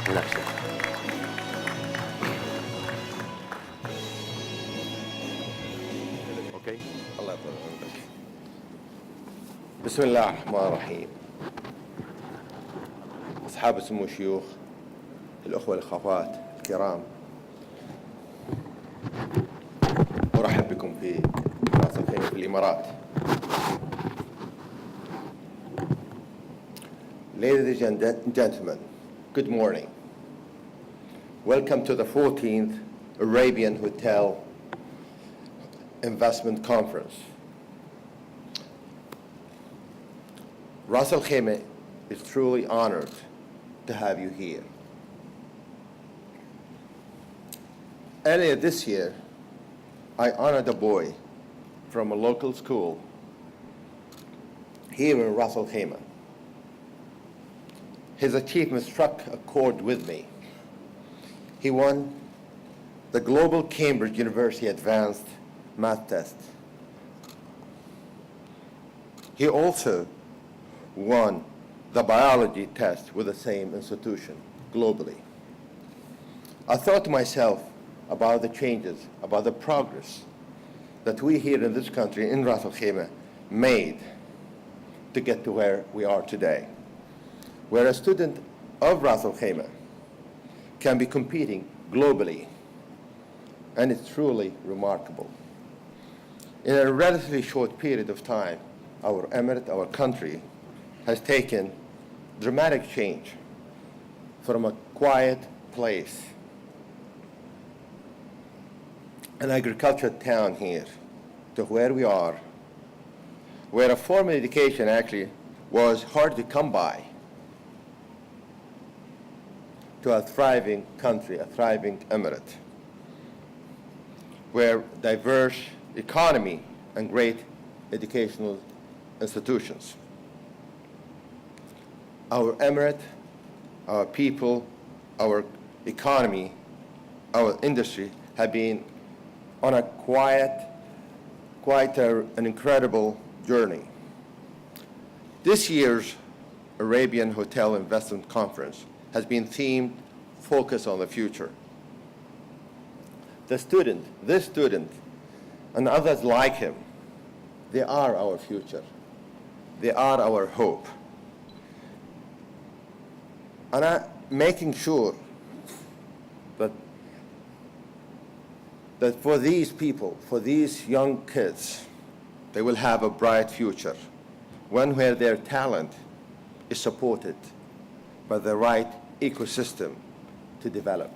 ونفسك. اوكي؟ الله يطول عمرك. بسم الله الرحمن الرحيم. أصحاب السمو الشيوخ، الأخوة الأخوات الكرام، أرحب بكم في راس الخيمة في الإمارات. Ladies and gentlemen, good morning. Welcome to the 14th Arabian Hotel Investment Conference. Ras Al Khaimah is truly honored to have you here. Earlier this year, I honored a boy from a local school here in Ras Al Khaimah. His achievement struck a chord with me. He won the Global Cambridge University Advanced Math Test. He also won the biology test with the same institution globally. I thought to myself about the changes, about the progress that we here in this country, in Ras Al Khaimah, made to get to where we are today, where a student of Ras Al Khaimah can be competing globally, and it's truly remarkable. In a relatively short period of time, our emirate, our country, has taken dramatic change from a quiet place, an agricultural town here, to where we are, where a formal education actually was hard to come by, to a thriving country, a thriving emirate, where diverse economy and great educational institutions. Our emirate, our people, our economy, our industry have been on a an incredible journey. This year's Arabian Hotel Investment Conference has been themed Focus on the Future. This student, and others like him, they are our future. They are our hope. And I'm making sure that for these people, for these young kids, they will have a bright future, one where their talent is supported by the right ecosystem to develop.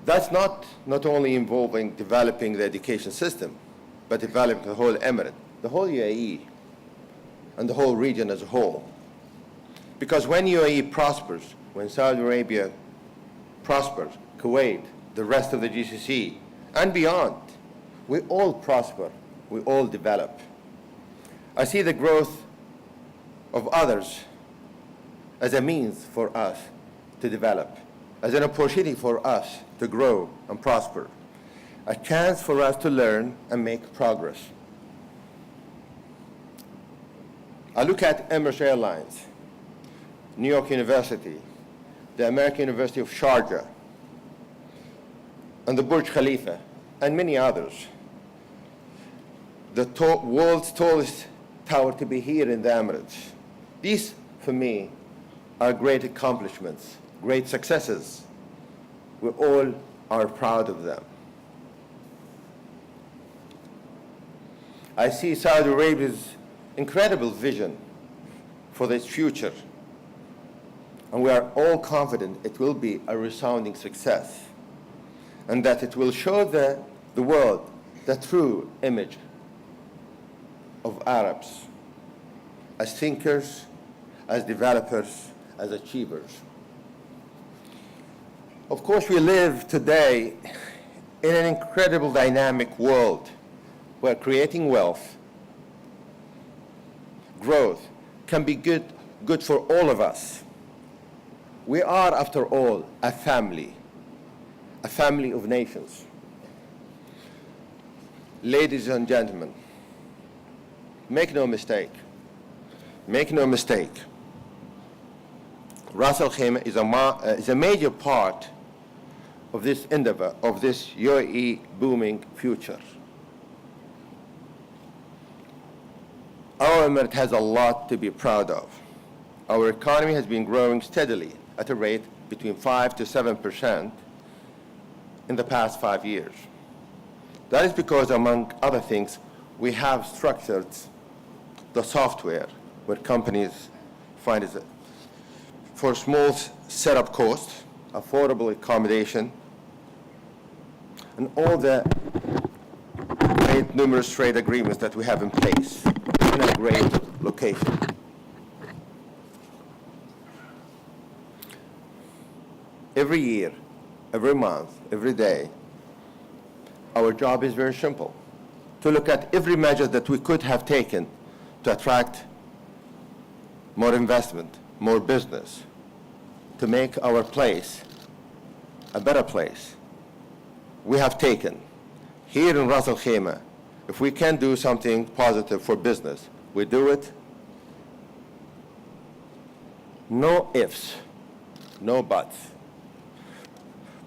That's not only involving developing the education system, but developing the whole emirate, the whole UAE, and the whole region as a whole. Because when UAE prospers, when Saudi Arabia prospers, Kuwait, the rest of the GCC, and beyond, we all prosper, we all develop. I see the growth of others as a means for us to develop, as an opportunity for us to grow and prosper, a chance for us to learn and make progress. I look at Emirates Airlines, New York University, the American University of Sharjah, and the Burj Khalifa, and many others. The world's tallest tower to be here in the Emirates. These, for me, are great accomplishments, great successes. We all are proud of them. I see Saudi Arabia's incredible vision for its future, and we are all confident it will be a resounding success, and that it will show the world the true image of Arabs as thinkers, as developers, as achievers. Of course, we live today in an incredible dynamic world where creating wealth, growth, can be good for all of us. We are, after all, a family of nations. Ladies and gentlemen, make no mistake, Ras Al Khaimah is a major part of this endeavor, of this UAE booming future. Our emirate has a lot to be proud of. Our economy has been growing steadily at a rate between 5 to 7% in the past 5 years. That is because, among other things, we have structured the software where companies find it for small setup costs, affordable accommodation, and all the numerous trade agreements that we have in place in a great location. Every year, every month, every day, our job is very simple: to look at every measure that we could have taken to attract more investment, more business, to make our place a better place. We have taken. Here in Ras Al Khaimah, if we can do something positive for business, we do it. No ifs, no buts.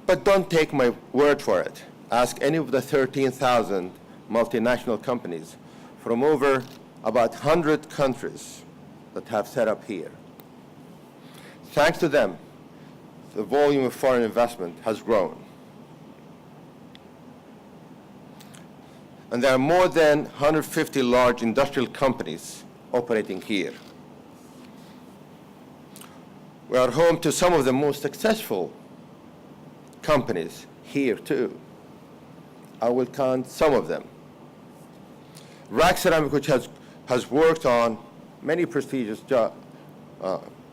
But don't take my word for it. Ask any of the 13,000 multinational companies from over about 100 countries that have set up here. Thanks to them, the volume of foreign investment has grown. And there are more than 150 large industrial companies operating here. We are home to some of the most successful companies here too. I will count some of them. RAKTDA, which has worked on many prestigious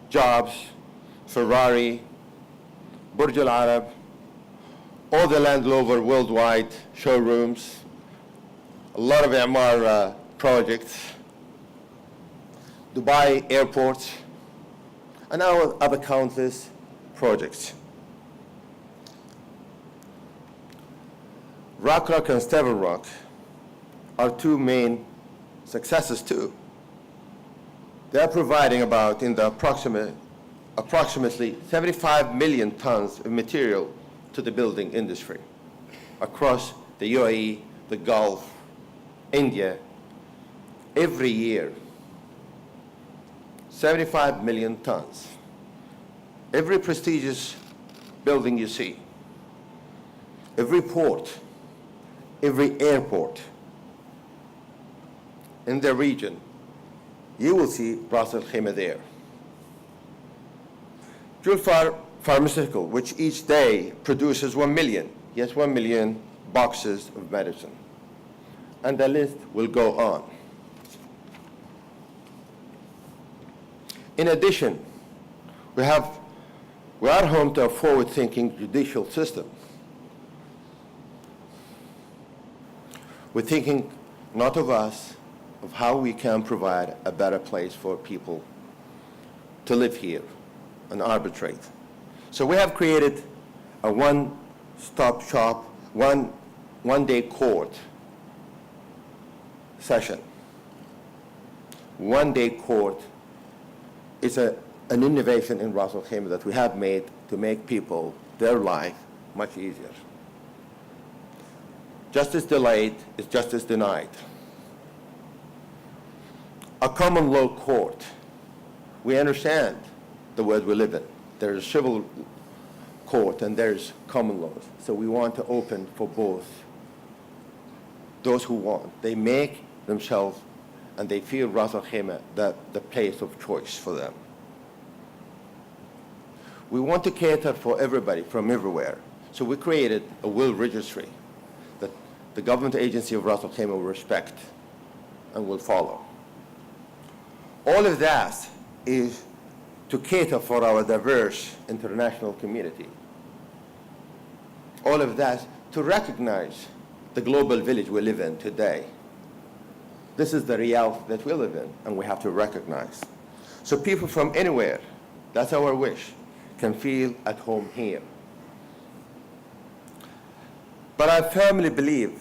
jobs, Ferrari, Burj Al Arab, all the Land Rover worldwide showrooms, a lot of MR projects, Dubai airports, and our other countless projects. Rock and Stable Rock are two main successes too. They are providing about in the approximately 75 million tons of material to the building industry across the UAE, the Gulf, India, every year. 75 million tons. Every prestigious building you see, every port, every airport in the region, you will see Ras Al Khaimah there. Julfar Pharmaceutical, which each day produces 1 million, yes, 1 million boxes of medicine. And the list will go on. In addition, we are home to a forward-thinking judicial system. We're thinking not of us, of how we can provide a better place for people to live here and arbitrate. So we have created a one-stop shop, one-day court session. One-day court is an innovation in Ras Al Khaimah that we have made to make people, their life, much easier. Justice delayed is justice denied. A common law court. We understand the world we live in. There's a civil court and there's common laws. So we want to open for both. Those who want. They make themselves and they feel Ras Al Khaimah the place of choice for them. We want to cater for everybody from everywhere. So we created a will registry that the government agency of Ras Al Khaimah will respect and will follow. All of that is to cater for our diverse international community. All of that to recognize the global village we live in today. This is the reality that we live in, and we have to recognize. So people from anywhere, that's our wish, can feel at home here. But I firmly believe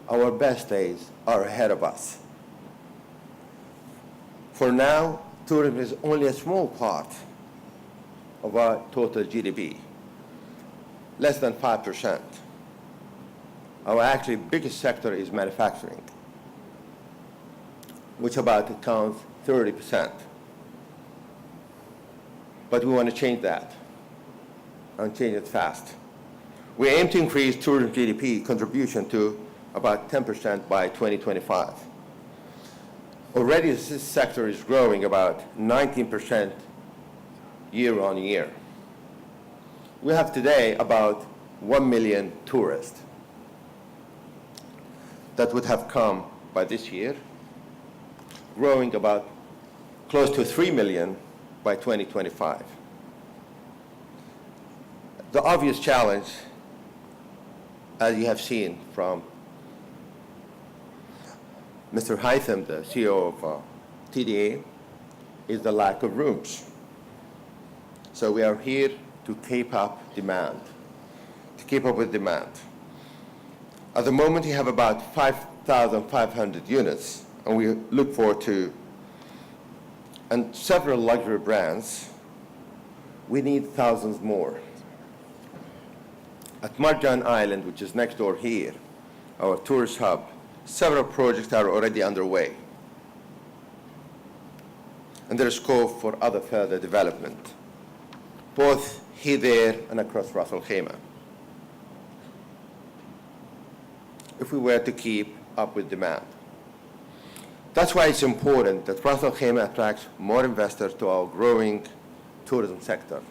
our best days are ahead of us. For now, tourism is only a small part of our total GDP, less than 5%. Our actually biggest sector is manufacturing, which about accounts 30%. But we want to change that and change it fast. We aim to increase tourism GDP contribution to about 10% by 2025. Already this sector is growing about 19% year on year. We have today about 1 million tourists that would have come by this year, growing about close to 3 million by 2025. The obvious challenge, as you have seen from Mr. Highness, the CEO of TDA, is the lack of rooms. So we are here to keep up with demand. At the moment, we have about 5,500 units, and we look forward to, and several luxury brands, we need thousands more. At Marjan Island, which is next door here, our tourist hub, several projects are already underway. And there is scope for other further development, both here, there, and across Ras Al Khaimah, if we were to keep up with demand. That's why it's important that Ras Al Khaimah attracts more investors to our growing tourism sector.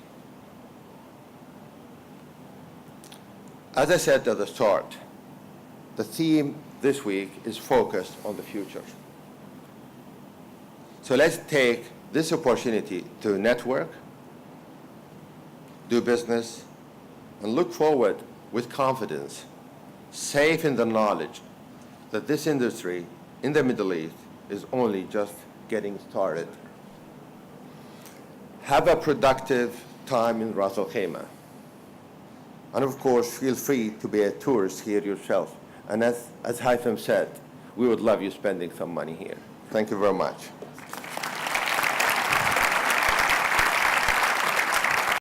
As I said at the start, the theme this week is focused on the future. So let's take this opportunity to network, do business, and look forward with confidence, safe in the knowledge that this industry in the Middle East is only just getting started. Have a productive time in Ras Al Khaimah. And of course, feel free to be a tourist here yourself. And as Haitham said, we would love you spending some money here. Thank you very much.